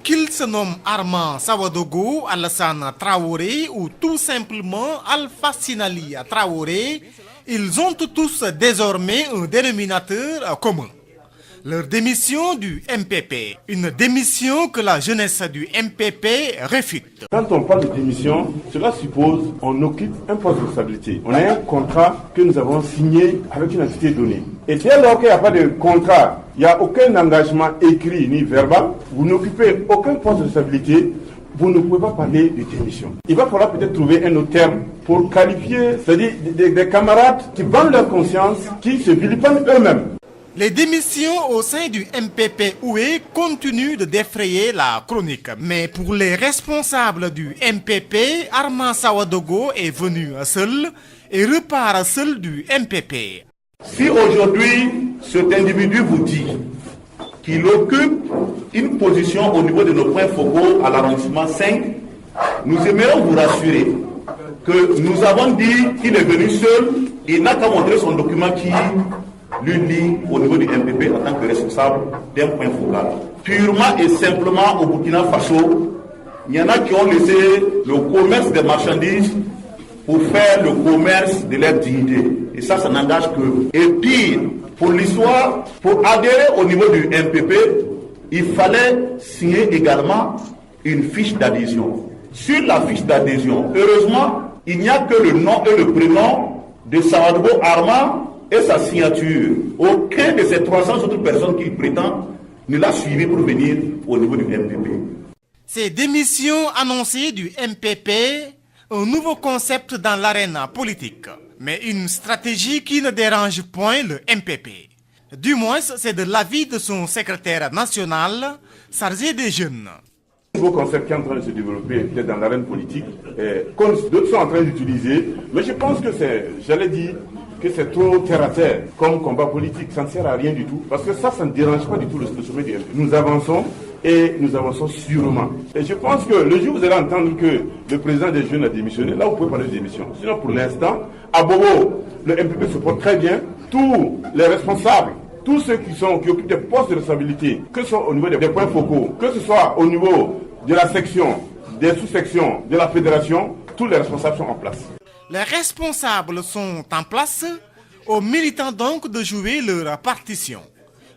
Qu'ils se nomment Armand Sawadogo, Alassane Traoré ou tout simplement Alpha Sinali Traoré, ils ont tous désormais un dénominateur commun. Leur démission du MPP, une démission que la jeunesse du MPP réfute. Quand on parle de démission, cela suppose qu'on occupe un poste de responsabilité. On a un contrat que nous avons signé avec une entité donnée. Et dès lors qu'il n'y a pas de contrat, il n'y a aucun engagement écrit ni verbal, vous n'occupez aucun poste de responsabilité, vous ne pouvez pas parler de démission. Il va falloir peut-être trouver un autre terme pour qualifier, c'est-à-dire des camarades qui vendent leur conscience, qui se vilipendent eux-mêmes. Les démissions au sein du MPP Oué continuent de défrayer la chronique. Mais pour les responsables du MPP, Armand Sawadogo est venu seul et repart seul du MPP. Si aujourd'hui cet individu vous dit qu'il occupe une position au niveau de nos points focaux à l'arrondissement 5, nous aimerions vous rassurer que nous avons dit qu'il est venu seul, il n'a qu'à montrer son document qui lui lie au niveau du MPP en tant que responsable d'un point focal. Purement et simplement au Burkina Faso, il y en a qui ont laissé le commerce des marchandises pour faire le commerce de leur dignité. Et ça n'engage que. Et pire, pour l'histoire, pour adhérer au niveau du MPP, il fallait signer également une fiche d'adhésion. Sur la fiche d'adhésion, heureusement, il n'y a que le nom et le prénom de Sawadogo Armand et sa signature. Aucun de ces 300 autres personnes qui prétendent ne l'a suivi pour venir au niveau du MPP. Ces démissions annoncées du MPP, un nouveau concept dans l'arène politique, mais une stratégie qui ne dérange point le MPP. Du moins, c'est de l'avis de son secrétaire national, chargé des jeunes. Un nouveau concept qui est en train de se développer peut-être dans l'arène politique, que d'autres sont en train d'utiliser, mais je pense que que c'est trop terre à terre comme combat politique, ça ne sert à rien du tout, parce que ça ne dérange pas du tout le sommet du MPP. Nous avançons et nous avançons sûrement. Et je pense que le jour où vous allez entendre que le président des jeunes a démissionné, là vous pouvez parler de démission. Sinon pour l'instant, à Bobo, le MPP se porte très bien, tous les responsables, tous ceux qui occupent des postes de responsabilité, que ce soit au niveau des points focaux, que ce soit au niveau de la section, des sous-sections, de la fédération, tous les responsables sont en place. Les responsables sont en place, aux militants donc de jouer leur partition.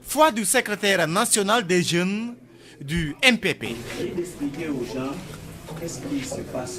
Foi du secrétaire national des jeunes du MPP. Expliquer aux gens qu'est-ce qui se passe.